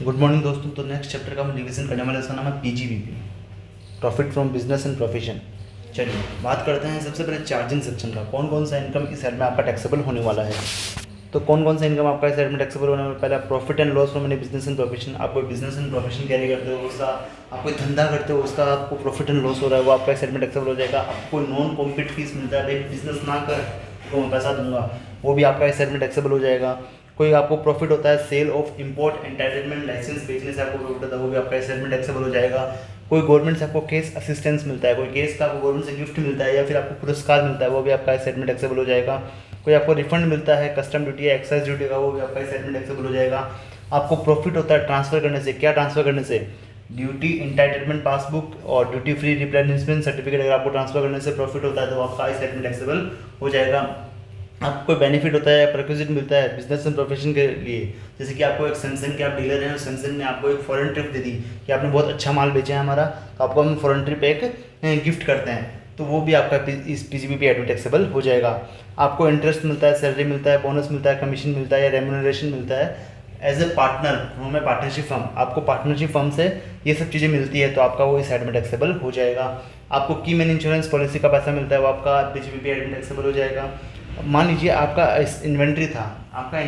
Good morning दोस्तों। तो next chapter का हम रिवीजन करने वाले, इसका नाम है PGBP, profit from business and profession. चलिए बात करते हैं सबसे पहले चार्जिंग सेक्शन का। कौन कौन सा इनकम इस साइड में आपका टैक्सेबल होने वाला है। तो कौन कौन सा इनकम आपका इस साइड में टैक्सेबल होने वाला है। पहला profit and loss from any business and profession. आप कोई बिजनेस एंड प्रोफेशन कैरी करते हो, उसका आप कोई धंधा करते हो, उसका आपको प्रॉफिट एंड लॉस हो रहा है, वो आपका इस साइड में टैक्सेबल हो जाएगा। आपको नॉन कॉम्पिट फीस मिलता है, भाई बिजनेस ना कर तो मैं पैसा दूंगा, वो भी आपका इस साइड में टैक्सेबल हो जाएगा। कोई आपको प्रॉफिट होता है sale of import entitlement licence बेचने से आपको प्रॉफिट होता है, वो भी आपका इस साइड में टैक्सेबल हो जाएगा। कोई गवर्नमेंट से आपको केस असिस्टेंस मिलता है, कोई केस का आपको गवर्नमेंट से गिफ्ट मिलता है या फिर आपको पुरस्कार मिलता है, वो भी आपका इस साइड में टैक्सेबल हो जाएगा। कोई आपको रिफंड मिलता है कस्टम ड्यूटी या एक्साइज ड्यूटी का, वो भी आपका इस साइड में टैक्सेबल हो जाएगा। आपको प्रॉफिट होता है ट्रांसफर करने से। क्या ट्रांसफर करने से? ड्यूटी इंटाइटलमेंट पासबुक और ड्यूटी फ्री रिप्लेनिशमेंट सर्टिफिकेट अगर आपको ट्रांसफर करने से प्रॉफिट होता है तो आपका इस साइड में टैक्सेबल हो जाएगा। आपको कोई बेनिफिट होता है या प्रिक्विजिट मिलता है बिजनेस एंड प्रोफेशन के लिए, जैसे कि आपको एक सैमसंग के आप डीलर हैं, सैमसंग ने आपको एक फॉरेन ट्रिप दे दी कि आपने बहुत अच्छा माल बेचा है हमारा, तो आपको हम फॉरेन ट्रिप एक गिफ्ट करते हैं, तो वो भी आपका इस पीजीबीपी एड में टैक्सेबल हो जाएगा। आपको इंटरेस्ट मिलता है, सैलरी मिलता है, बोनस मिलता है, कमीशन मिलता है या रेम्यूनरेशन मिलता है as a partner from a partnership firm. आपको पार्टनरशिप फर्म से ये सब चीज़ें मिलती है, तो आपका वो इस साइड में टैक्सेबल हो जाएगा। आपको की मैन इंश्योरेंस पॉलिसी का पैसा मिलता है, वो आपका पीजीबीपी एड में टैक्सेबल हो जाएगा। मान लीजिए आपका इन्वेंट्री था, आपने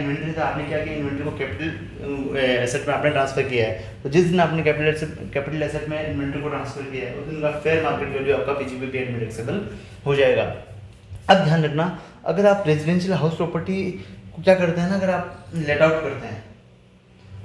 क्या किया, इन्वेंट्री को कैपिटल एसेट में आपने ट्रांसफर किया है, तो जिस दिन आपने कैपिटल एसेट में इन्वेंट्री को ट्रांसफर किया है उस दिन का फेयर मार्केट वैल्यू आपका पीजीबीपी एड में टैक्सेबल हो जाएगा। अब ध्यान रखना, अगर आप रेजिडेंशियल हाउस प्रॉपर्टी को क्या करते हैं ना, अगर आप लेट आउट करते हैं,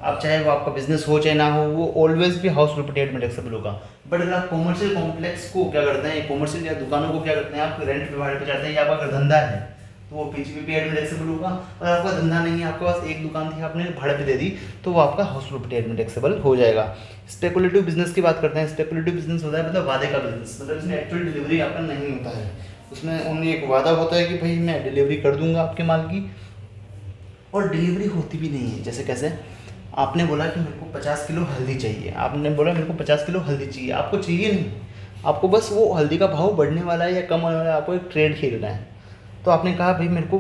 आप चाहे वो आपका बिजनेस हो चाहे ना हो, वो ऑलवेज भी हाउस प्रॉपर्टी एड में टैक्सेबल होगा। बट अगर आप कॉमर्शियल कॉम्प्लेक्स को क्या करते हैं, कॉमर्शियल या दुकानों को क्या करते हैं, आप रेंट पे भाड़े पे चाहते हैं या आपका अगर धंधा है तो वो पीजीबीपी एड में टैक्सेबल होगा। और आपका धंधा नहीं है, आपके पास एक दुकान थी आपने भाड़े पे दे दी, तो वो आपका हाउस प्रॉपर्टी एड में टैक्सेबल हो जाएगा। स्पेकुलेटिव बिजनेस की बात करते हैं। स्पेकुलेटिव बिजनेस होता है मतलब वादे का बिजनेस, मतलब इसमें एक्चुअल डिलीवरी आपका नहीं होता है, उसमें ओनली एक वादा होता है कि भाई मैं डिलीवरी कर दूंगा आपके माल की, और डिलीवरी होती भी नहीं है। जैसे कैसे? आपने बोला कि मेरे को 50 किलो हल्दी चाहिए, आपने बोला मेरे को 50 किलो हल्दी चाहिए, आपको चाहिए नहीं, आपको बस वो हल्दी का भाव बढ़ने वाला है या कम होने वाला है, आपको एक ट्रेड खेलना है। तो आपने कहा भाई मेरे को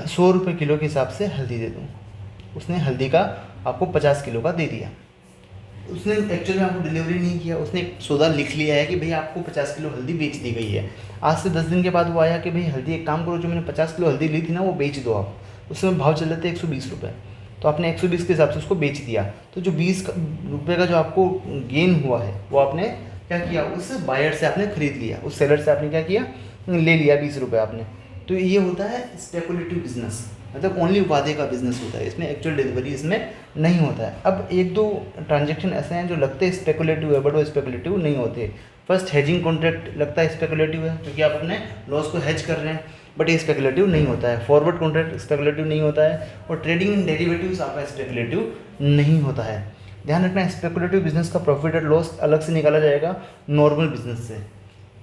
100 रुपये किलो के हिसाब से हल्दी दे दूँ, उसने हल्दी का आपको 50 किलो का दे दिया, उसने एक्चुअली में आपको डिलीवरी नहीं किया, उसने एक सौदा लिख लिया है कि भाई आपको 50 किलो हल्दी बेच दी गई है। आज से 10 दिन के बाद वो आया कि भाई हल्दी एक काम करो, जो मैंने 50 किलो हल्दी ली थी ना वो बेच दो आप। उसमें भाव चल रहे थे 120 रुपये, तो आपने 120 के हिसाब से उसको बेच दिया। तो जो 20 रुपये का जो आपको गेन हुआ है वो आपने क्या किया, उस बायर से आपने खरीद लिया, उस सेलर से आपने क्या किया, ले लिया 20 रुपये आपने। तो ये होता है स्पेकुलेटिव बिजनेस, मतलब ओनली वादे का बिजनेस होता है, इसमें एक्चुअल डिलीवरी इसमें नहीं होता है। अब एक दो ट्रांजेक्शन ऐसे हैं जो लगते हैं स्पेकुलेटिव है, बट वो स्पेकुलेटिव नहीं होते। फर्स्ट हेजिंग कॉन्ट्रैक्ट लगता है स्पेकुलेटिव है, क्योंकि आप अपने लॉस को हेज कर रहे हैं, बट ये स्पेकुलेटिव नहीं होता है। फॉरवर्ड कॉन्ट्रैक्ट स्पेकुलेटिव नहीं होता है, और ट्रेडिंग इन डेरिवेटिव्स आपका स्पेकुलेटिव नहीं होता है। ध्यान रखना, स्पेकुलेटिव बिजनेस का प्रॉफिट एंड लॉस अलग से निकाला जाएगा नॉर्मल बिजनेस से।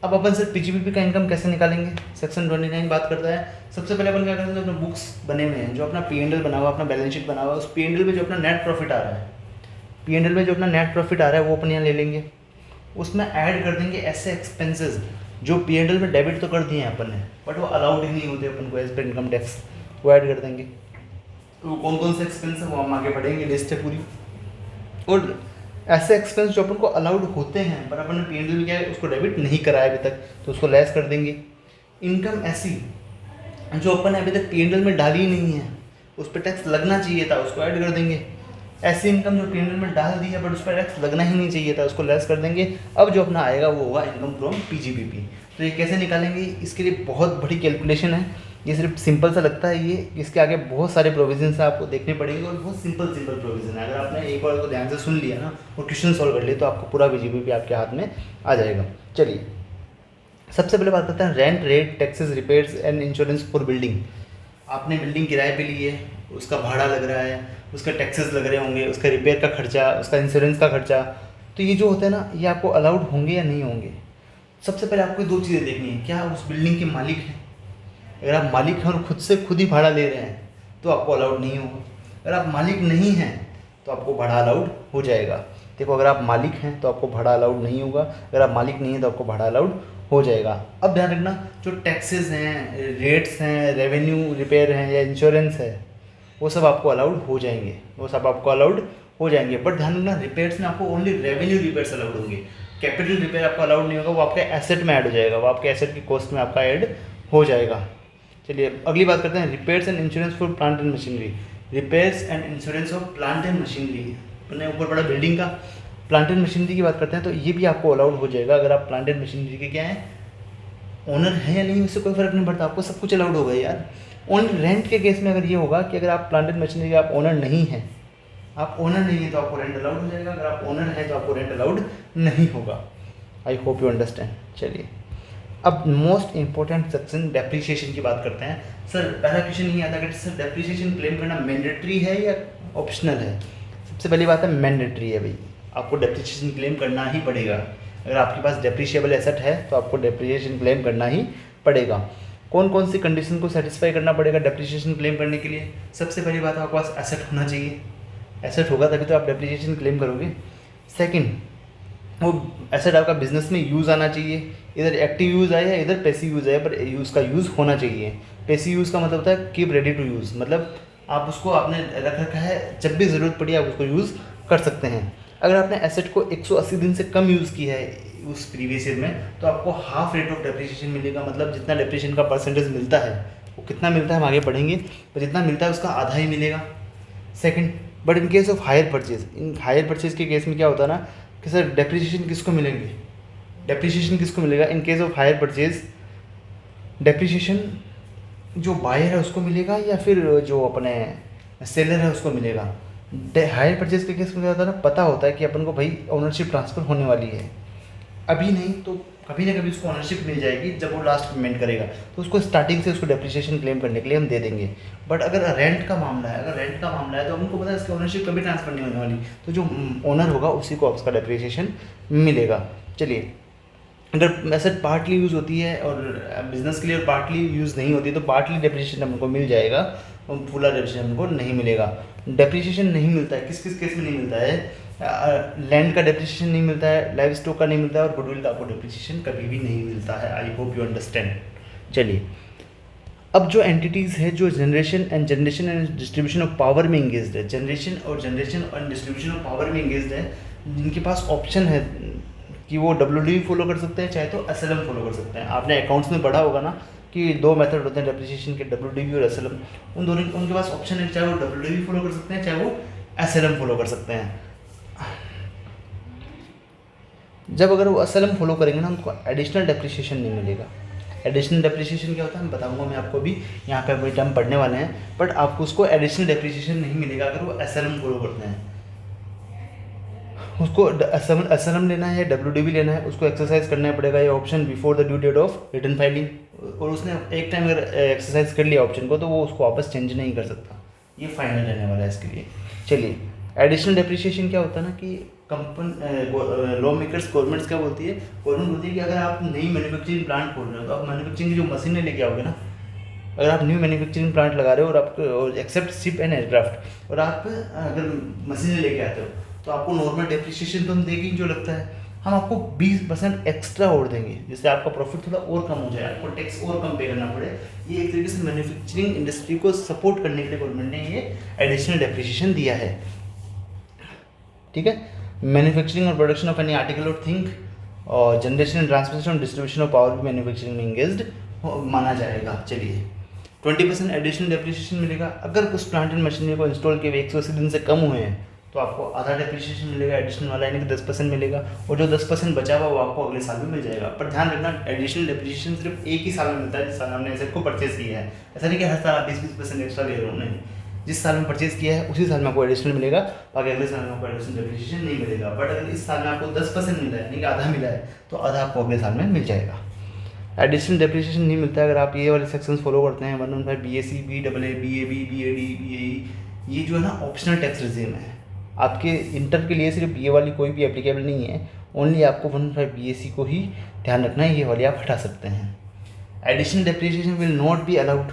अब अपन सर पीजीबीपी का इनकम कैसे निकालेंगे, सेक्शन 29 बात करता है। सबसे पहले अपन क्या करते हैं, जो अपने बुक्स बने हुए हैं, जो अपना P&L बना हुआ, अपना बैलेंस शीट बना हुआ, उस P&L में जो अपना नेट प्रॉफिट आ रहा है, P&L में जो अपना नेट प्रॉफिट आ रहा है वो अपन यहाँ ले लेंगे, उसमें ऐड कर देंगे ऐसे एक्सपेंसेस जो P&L में डेबिट तो कर दिए हैं अपन ने, बट वो अलाउड ही नहीं होते अपन को एज पर इनकम टैक्स, वो ऐड कर देंगे। तो कौन कौन से एक्सपेंस है वो हम आगे बढ़ेंगे, लिस्ट है पूरी। और ऐसे एक्सपेंस जो अपन को अलाउड होते हैं पर अपन ने P&L में क्या है उसको डेबिट नहीं कराया अभी तक, तो उसको लेस कर देंगे। इनकम ऐसी जो अपन ने अभी तक P&L में डाली ही नहीं है, उस पर टैक्स लगना चाहिए था, उसको ऐड कर देंगे। ऐसी इनकम जो P&L में डाल दी है बट उस पर टैक्स लगना ही नहीं चाहिए था, उसको लेस कर देंगे। अब जो अपना आएगा वो होगा इनकम फ्रॉम पीजीबीपी। तो ये कैसे निकालेंगे, इसके लिए बहुत बड़ी कैलकुलेशन है, ये सिर्फ सिंपल सा लगता है, ये इसके आगे बहुत सारे प्रोविजन आपको देखने पड़ेंगे, और बहुत सिंपल प्रोविजन है। अगर आपने एक बार को ध्यान से सुन लिया ना और क्वेश्चन सॉल्व कर लिए तो आपको पूरा पीजीबीपी आपके हाथ में आ जाएगा। चलिए सबसे पहले बात करते हैं rent, rate, taxes, repairs and insurance for building. आपने बिल्डिंग किराए पे ली है, उसका भाड़ा लग रहा है, उसका टैक्सेस लग रहे होंगे, उसका रिपेयर का खर्चा, उसका इंश्योरेंस का खर्चा, तो ये जो होता है ना ये आपको अलाउड होंगे या नहीं होंगे। सबसे पहले आपको दो चीज़ें देखनी है, क्या उस बिल्डिंग के मालिक हैं, अगर आप मालिक हैं और खुद ही भाड़ा ले रहे हैं तो आपको अलाउड नहीं होगा। अगर आप मालिक नहीं हैं तो आपको भाड़ा अलाउड हो जाएगा। देखो, अगर आप मालिक हैं तो आपको भाड़ा अलाउड नहीं होगा, अगर आप मालिक नहीं हैं तो आपको भाड़ा अलाउड हो जाएगा। अब ध्यान रखना, जो टैक्सेस हैं, रेट्स हैं, रेवेन्यू, रिपेयर हैं या इंश्योरेंस है, वो सब आपको अलाउड हो जाएंगे, बट ध्यान रखना रिपेयर्स में आपको ओनली रेवेन्यू रिपेयर्स अलाउड होंगे, कैपिटल रिपेयर आपको अलाउड नहीं होगा, वो आपके एसेट में ऐड हो जाएगा, वो आपके एसेट की कॉस्ट में आपका ऐड हो जाएगा। चलिए अगली बात करते हैं, repairs and insurance for plant and machinery. Repairs and insurance of plant and machinery, अपने ऊपर बड़ा बिल्डिंग का प्लांट एंड मशीनरी की बात करते हैं तो ये भी आपको अलाउड हो जाएगा। अगर आप प्लांट एंड मशीनरी के क्या है, ओनर है या नहीं, उससे कोई फर्क नहीं पड़ता, आपको सब कुछ अलाउड होगा यार। ओनली रेंट के केस में अगर ये होगा कि अगर आप प्लांट एंड मशीनरी के आप ओनर नहीं हैं, तो आपको रेंट अलाउड हो जाएगा, अगर आप ओनर हैं तो आपको रेंट अलाउड नहीं होगा। आई होप यू अंडरस्टैंड। चलिए अब मोस्ट इंपॉर्टेंट सेक्शन डेप्रिसिएशन की बात करते हैं। सर पहला क्वेश्चन ये आता है कि सर डेप्रिसिएशन क्लेम करना मैंडेटरी है या ऑप्शनल है? सबसे पहली बात है मैंडेटरी है भाई, आपको डेप्रिसिएशन क्लेम करना ही पड़ेगा। अगर आपके पास डेप्रिशिएबल एसेट है तो आपको डेप्रिसिएशन क्लेम करना ही पड़ेगा। कौन कौन सी कंडीशन को सेटिस्फाई करना पड़ेगा डेप्रिसिएशन क्लेम करने के लिए? सबसे पहली बात आपके पास एसेट होना चाहिए, एसेट होगा तभी तो आप डेप्रिसिएशन क्लेम करोगे। सेकंड, वो एसेट आपका बिजनेस में यूज़ आना चाहिए, इधर एक्टिव यूज़ आए या इधर पैसिव यूज़ आए, पर उसका यूज़ होना चाहिए। पैसिव यूज़ का मतलब होता है कीप रेडी टू यूज़, मतलब आप उसको आपने रख रखा है, जब भी ज़रूरत पड़ी आप उसको यूज़ कर सकते हैं। अगर आपने एसेट को 180 दिन से कम यूज़ किया है उस प्रीवियस ईयर में तो आपको हाफ रेट ऑफ डेप्रिसिएशन मिलेगा, मतलब जितना डेप्रिसिएशन का परसेंटेज मिलता है वो कितना मिलता है हम आगे पढ़ेंगे, पर जितना मिलता है उसका आधा ही मिलेगा। Second, but in case of hire purchase, in hire purchase के केस में क्या होता है ना कि सर डेप्रिसिएशन किसको मिलेगा? In case of hire purchase depreciation जो बायर है उसको मिलेगा या फिर जो अपने सेलर है उसको मिलेगा। हायर परचेज के केस में क्या होता है ना, पता होता है कि अपन को भाई ओनरशिप ट्रांसफ़र होने वाली है, अभी नहीं तो कभी ना कभी उसको ओनरशिप मिल जाएगी जब वो लास्ट पेमेंट करेगा, तो उसको स्टार्टिंग से उसको डेप्रिसिएशन क्लेम करने के लिए हम दे देंगे। बट अगर रेंट का मामला है तो हमको पता है इसकी ओनरशिप कभी ट्रांसफर नहीं होने वाली, तो जो ओनर होगा उसी को उसका डेप्रिसिएशन मिलेगा। चलिए अगर एसेट पार्टली यूज़ होती है और बिजनेस के लिए और पार्टली यूज़ नहीं होती तो पार्टली डेप्रिसिएशन हमको मिल जाएगा और पूरा डेप्रिसिएशन हमको नहीं मिलेगा। डेप्रिसिएशन नहीं मिलता है, किस किस केस में नहीं मिलता है? लैंड का डेप्रिसिएशन नहीं मिलता है, लाइव स्टॉक का नहीं मिलता है और गुडविल का आपको डेप्रिसिएशन कभी भी नहीं मिलता है। I hope you understand. चलिए अब जो एंटिटीज़ है जो generation and distribution of power में इंगेज्ड है, जनरेशन और डिस्ट्रीब्यूशन ऑफ पावर में इंगेज्ड है, जिनके पास ऑप्शन है कि वो WDV फॉलो कर सकते हैं चाहे तो SLM फॉलो कर सकते हैं। आपने अकाउंट्स में पढ़ा होगा ना कि 2 मेथड होते हैं डेप्रिसिएशन के, WDV और SLM। उन दोनों उनके पास ऑप्शन है, चाहे वो WDV फॉलो कर सकते हैं चाहे वो SLM फॉलो कर सकते हैं। जब अगर वो SLM फॉलो करेंगे ना उनको एडिशनल डेप्रिसिएशन नहीं मिलेगा। एडिशनल डेप्रिसिएशन क्या होता है मैं बताऊंगा, मैं आपको भी यहाँ पे अभी टर्म पढ़ने वाले हैं, बट आपको उसको एडिशनल डेप्रिसिएशन नहीं मिलेगा अगर वो SLM फॉलो करते हैं। उसको SLM लेना है या WDV लेना है उसको एक्सरसाइज करना पड़ेगा ये option before the due date of return filing, और उसने एक टाइम अगर एक्सरसाइज कर लिया ऑप्शन को तो वो उसको वापस चेंज नहीं कर सकता, ये फाइनल रहने वाला है इसके लिए। चलिए एडिशनल डेप्रिसिएशन क्या होता है ना कि लॉ मेकर्स गवर्नमेंट्स क्या बोलती है, गवर्नमेंट बोलती है कि अगर आप नई मैन्युफैक्चरिंग प्लांट खोल रहे हो तो आप मैन्युफैक्चरिंग की जो मशीनें लेके आओगे ना, अगर आप न्यू मैन्युफैक्चरिंग प्लांट लगा रहे हो और आपको एक्सेप्ट शिप एंड एयरक्राफ्ट और आप अगर मशीनें लेके आते हो तो आपको नॉर्मल डेप्रिसिएशन तो हम देंगे जो लगता है, हम आपको 20% एक्स्ट्रा और देंगे जिससे आपका प्रॉफिट थोड़ा और कम हो जाए, आपको टैक्स और कम पे करना पड़े। ये एक तरीके से मैन्युफैक्चरिंग इंडस्ट्री को सपोर्ट करने के लिए गवर्नमेंट ने ये एडिशनल डेप्रिसिएशन दिया है। ठीक है, मैन्युफैक्चरिंग और प्रोडक्शन ऑफ एनी आर्टिकल और थिंग और जनरेशन एंड ट्रांसमिशन और डिस्ट्रीब्यूशन ऑफ पावर भी मैन्युफैक्चरिंग में इंगेज्ड माना जाएगा। चलिए 20% एडिशनल डेप्रिसिएशन मिलेगा। अगर उस प्लांट एंड मशीनरी को इंस्टॉल किए 180 दिन से कम हुए हैं तो आपको आधा डेप्रिसिएशन मिलेगा एडिशनल वाला, यानी कि 10% मिलेगा, और जो 10% बचा हुआ वो आपको अगले साल में मिल जाएगा। पर ध्यान रखना एडिशनल डेप्रिसिएशन सिर्फ एक ही साल में मिलता है जिस साल हमने एसेट को परचेज किया है। ऐसा नहीं कि हर साल आप 20% एक्स्ट्रा ले रहे हो, नहीं, जिस साल में परचेज किया है उसी साल में आपको एडिशनल मिलेगा, बाकी अगले साल में आपको एडिशनल डेप्रिसिएशन नहीं मिलेगा। बट अगर इस साल में आपको 10% मिला है, यानी कि आधा मिला है, तो आधा आपको अगले साल में मिल जाएगा। एडिशनल डेप्रिसिएशन नहीं मिलता है अगर आप ये वाले सेक्शंस फॉलो करते हैं 115 BAC, BAA, BAB, BAD, BAE, ये जो है ना ऑप्शनल टैक्स रिजीम है। आपके इंटर के लिए सिर्फ ये वाली कोई भी एप्लीकेबल नहीं है, ओनली आपको 115 BAC को ही ध्यान रखना है, ये वाली आप हटा सकते हैं। Additional depreciation will not be allowed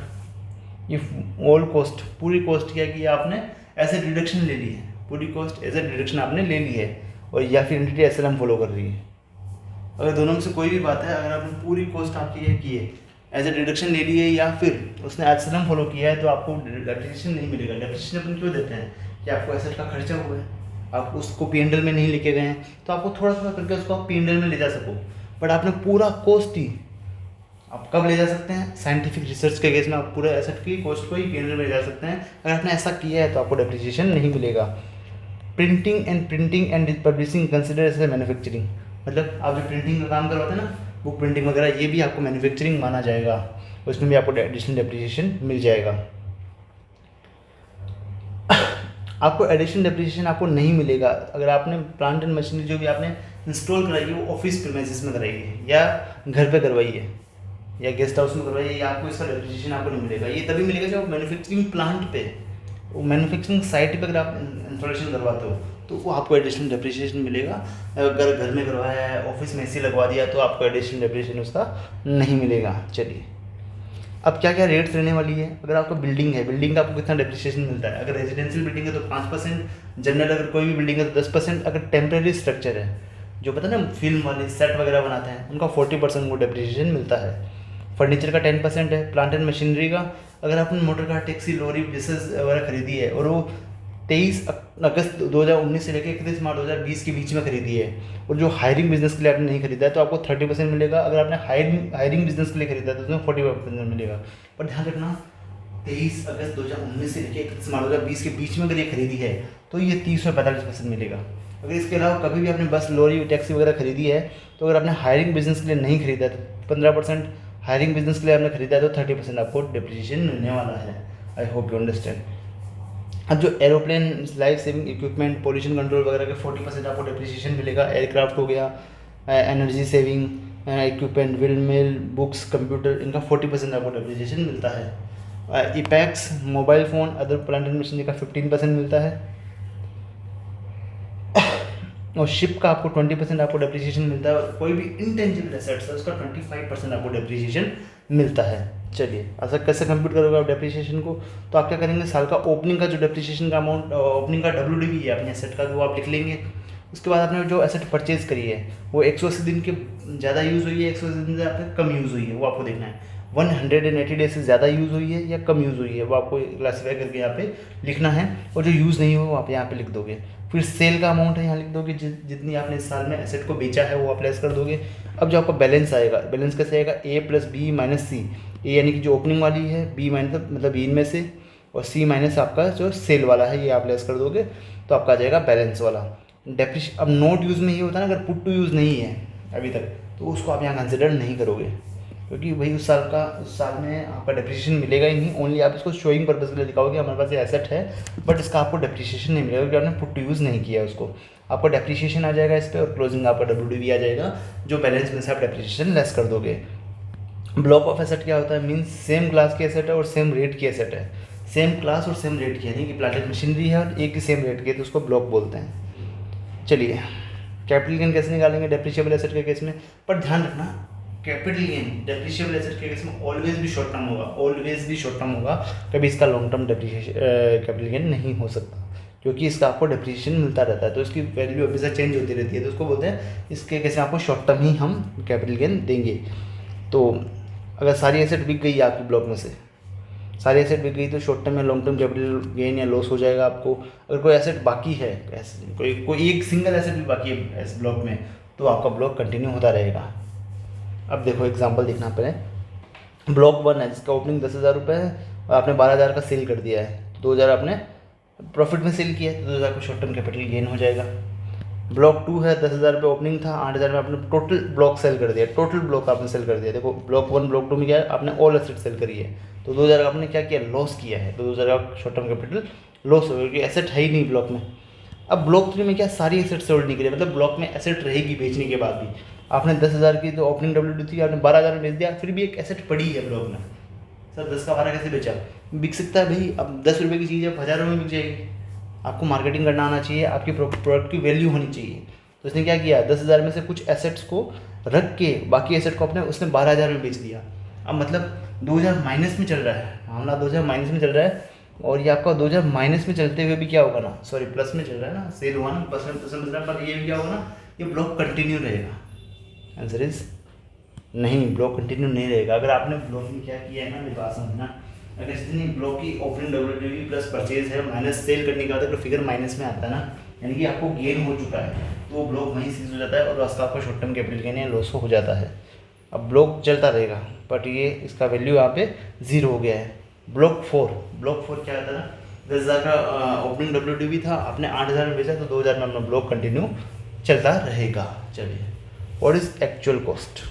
if all cost, पूरी कॉस्ट क्या कि आपने एसेट डिडक्शन ले ली है, पूरी कॉस्ट एसेट डिडक्शन आपने ले ली है, और या फिर एंटिटी SLM फॉलो कर रही है। अगर दोनों में से कोई भी बात है, अगर आपने पूरी कॉस्ट आपकी ये की है एज ए डिडक्शन ले लिए या फिर उसने आश्रम फॉलो किया है तो आपको डेप्रिसिएशन नहीं मिलेगा। डेप्रिसिएशन अपन क्यों देते हैं कि आपको एसेट का खर्चा हुआ है, आप उसको P&L में नहीं लेके गए हैं, तो आपको थोड़ा थोड़ा करके उसको आप P&L में ले जा सको। बट आपने पूरा कॉस्ट ही आप कब ले जा सकते हैं, साइंटिफिक रिसर्च के केस में आप पूरे एसेट की कॉस्ट को ही P&L में ले जा सकते हैं। अगर आपने ऐसा किया है तो आपको डेप्रिसिएशन नहीं मिलेगा। Printing and publishing consider as a manufacturing, मतलब आप जो प्रिंटिंग का काम करवाते हैं ना, बुक प्रिंटिंग वगैरह, ये भी आपको मैन्युफैक्चरिंग माना जाएगा, उसमें भी आपको एडिशनल डेप्रिसिएशन मिल जाएगा। आपको एडिशनल डेप्रिसिएशन आपको नहीं मिलेगा अगर आपने प्लांट एंड मशीनरी जो भी आपने इंस्टॉल कराई है वो ऑफिस प्रीमाइसेस में कराई है या घर पे करवाई है या गेस्ट हाउस में करवाई है, या आपको इसका डेप्रिसिएशन आपको नहीं मिलेगा। ये तभी मिलेगा जब मैन्युफैक्चरिंग प्लांट पे, वो मैन्युफैक्चरिंग साइट पे अगर आप इंस्टॉलेशन करवाते हो तो वो आपको एडिशनल डेप्रिसिएशन मिलेगा। अगर घर में करवाया है, ऑफिस में AC लगवा दिया, तो आपको एडिशनल डेप्रिसिएशन उसका नहीं मिलेगा। चलिए, अब क्या क्या रेट्स रहने वाली है। अगर आपका बिल्डिंग है, बिल्डिंग का आपको कितना डेप्रिसिएशन मिलता है। अगर रेजिडेंशियल बिल्डिंग है तो 5%, जनरल अगर कोई भी बिल्डिंग है तो 10%, अगर टेम्प्रेरी स्ट्रक्चर है, जो पता है ना फिल्म वाले सेट वगैरह बनाते हैं, उनका 40% को डेप्रिसिएशन मिलता है। फर्नीचर का 10% है। प्लांट एंड मशीनरी का, अगर आपने motor car, taxi, lorry, buses वगैरह खरीदी है और वो 23 अगस्त 2019 से लेकर 31 मार्च 2020 के बीच में खरीदी है, और जो हायरिंग बिजनेस के लिए आपने नहीं खरीदा है तो आपको 30% मिलेगा। अगर आपने हायरिंग बिजनेस के लिए खरीदा है तो उसमें 45% मिलेगा। पर ध्यान रखना, 23 अगस्त 2019 से लेकर 31 मार्च 2020 के बीच में अगर ये खरीदी है तो ये 30 और 45% मिलेगा। अगर इसके अलावा कभी भी आपने बस, लॉरी, टैक्सी वगैरह खरीदी है तो अगर आपने हायरिंग बिजनेस के लिए नहीं खरीदा है तो 15%, हायरिंग बिजनेस के लिए आपने खरीदा है तो 30% आपको डेप्रिसिएशन मिलने वाला है। I hope you understand. अब जो aeroplane, life saving equipment, pollution control वगैरह के 40% आपको डेप्रिसिएशन मिलेगा। एयरक्राफ्ट हो गया, energy saving equipment, windmill, books, computer, इनका 40% आपको डेप्रिसिएशन मिलता है। इपैक्स, mobile phone, other plant and machinery का 15% मिलता है। और शिप का आपको 20% आपको डेप्रिसिएशन मिलता है। और कोई भी इंटेंजिबल एसेट्स है उसका 25% आपको डेप्रिसिएशन मिलता है। चलिए, ऐसा कैसे कंप्यूट करोगे आप डेप्रिसिएशन को, तो आप क्या करेंगे, साल का ओपनिंग का जो डेप्रिसिएशन का अमाउंट, ओपनिंग का WDV है अपने एसेट का, वो आप लिख लेंगे। उसके बाद आपने जो एसेट परचेज करी है वो 180 दिन के ज़्यादा यूज़ हुई है, 180 दिन से आपके कम यूज़ हुई है, वो आपको देखना है। 180 डेज से ज़्यादा यूज़ हुई है या कम यूज़ हुई है, वो आपको क्लासीफाई करके यहाँ पे लिखना है। और जो यूज़ नहीं हुआ वो आप यहाँ पे लिख दोगे। फिर सेल का अमाउंट है, यहाँ लिख दोगे, जितनी आपने इस साल में एसेट को बेचा है वो आप लेस कर दोगे। अब जो आपका बैलेंस आएगा, बैलेंस कैसे आएगा, A + B - C। ए यानी कि जो ओपनिंग वाली है, B मतलब B इनमें से, और C माइनस आपका जो सेल वाला है, ये आप लेस कर दोगे तो आपका आ जाएगा बैलेंस वाला। अब नोट यूज़ में ये होता है ना, अगर पुट टू यूज़ नहीं है अभी तक तो उसको आप यहाँ कंसिडर नहीं करोगे, क्योंकि वही उस साल में आपका डेप्रिसिएशन मिलेगा ही नहीं। ओनली आप इसको शोइंग पर्पज़ के लिए दिखाओगे हमारे पास ये एसेट है, बट इसका आपको डेप्रिसिएशन नहीं मिलेगा क्योंकि आपने पुट टू यूज़ नहीं किया उसको। आपको डेप्रिसिएशन आ जाएगा इस पर, और क्लोजिंग आपका WDV आ जाएगा, जो बैलेंस में से आप डेप्रिसिएशन लेस कर दोगे। ब्लॉक ऑफ एसेट क्या होता है, मीन्स सेम क्लास की एसेट है और सेम रेट की एसेट है। सेम क्लास और सेम रेट की, यानी कि प्लांट एंड मशीनरी है और एक ही सेम रेट की है, तो उसको ब्लॉक बोलते हैं। चलिए, कैपिटल गेन कैसे निकालेंगे डेप्रिशिएबल एसेट के केस में, पर ध्यान रखना, कैपिटल गेन डेप्रिशिएबल एसेट के केस में ऑलवेज भी शॉर्ट टर्म होगा, ऑलवेज भी शॉर्ट टर्म होगा। कभी इसका long term depreciation capital gain नहीं हो सकता, क्योंकि इसका आपको डेप्रिसिएशन मिलता रहता है, तो इसकी वैल्यू हमेशा चेंज होती रहती है, तो उसको बोलते हैं इसके केस में आपको शॉर्ट टर्म ही हम कैपिटल गेन देंगे। तो अगर सारी एसेट बिक गई आपकी ब्लॉक में से, सारी एसेट बिक गई तो शॉर्ट टर्म या लॉन्ग टर्म कैपिटल गेन या लॉस हो जाएगा आपको। अगर कोई एसेट बाकी है, कोई एक सिंगल एसेट भी बाकी है इस ब्लॉक में, तो आपका ब्लॉक कंटिन्यू होता रहेगा। अब देखो एग्जांपल देखना पहले। ब्लॉक 1 है जिसका ओपनिंग 10,000 रुपये है और आपने 12,000 का सेल कर दिया है, तो 2,000 आपने प्रॉफिट में सेल किया है, तो 2,000 का शॉर्ट टर्म कैपिटल गेन हो जाएगा। ब्लॉक 2 है, 10,000 रुपये ओपनिंग था, 8,000 में आपने टोटल ब्लॉक सेल कर दिया, टोटल ब्लॉक आपने सेल कर दिया। देखो ब्लॉक 1 ब्लॉक 2 में क्या है, आपने ऑल एसेट सेल करी है, तो 2,000 का आपने क्या किया, लॉस किया है, तो 2,000 का शॉर्ट टर्म कैपिटल लॉस हो गया क्योंकि एसेट है ही नहीं ब्लॉक में। अब ब्लॉक 3 में क्या, सारी एसेट सोल्ड नहीं करी, मतलब ब्लॉक में एसेट रहेगी बेचने के बाद भी। आपने 10,000 की जो ओपनिंग WD थी आपने 12,000 में बेच दिया, फिर भी एक एसेट पड़ी है ब्लॉक में। सर 10 का 12 कैसे बेचा, बिक सकता है भाई। अब 10 रुपये की चीज़ है 1,000 में बिक जाएगी। आपको मार्केटिंग करना आना चाहिए, आपकी प्रोडक्ट की वैल्यू होनी चाहिए। तो उसने क्या किया, 10,000 में से कुछ एसेट्स को रख के बाकी एसेट को उसने 12,000 में बेच दिया। अब मतलब 2,000 माइनस में चल रहा है, मामला 2,000 माइनस में चल रहा है, और ये आपका 2,000 माइनस में चलते हुए भी क्या होगा ना, सॉरी प्लस में चल रहा है ना, सेल 1 परसेंट, पर ये भी क्या होगा ना, ये ब्लॉक कंटिन्यू रहेगा। आंसर इज नहीं, ब्लॉक कंटिन्यू नहीं रहेगा। अगर आपने ब्लॉक में क्या किया है ना, मेरी बात समझना, अगर जितनी ब्लॉक की ओपनिंग डब्ल्यूडब्ल्यूई प्लस परचेज है माइनस सेल करने के बाद अगर फिगर माइनस में आता है ना, यानी कि आपको गेन हो चुका है, तो वो ब्लॉक वहीं सीज हो जाता है और उसका आपका शॉर्ट टर्म कैपिटल गेन या लॉस हो जाता है। अब ब्लॉक चलता रहेगा बट ये इसका वैल्यू यहाँ पे 0 हो गया है। ब्लॉक 4 क्या था ना, 10,000 का ओपनिंग डब्ल्यूडब्ल्यूई था, आपने 8,000 में बेचा तो 2,000 में अपना ब्लॉक कंटिन्यू चलता रहेगा। चलिए, व्हाट इज एक्चुअल कॉस्ट?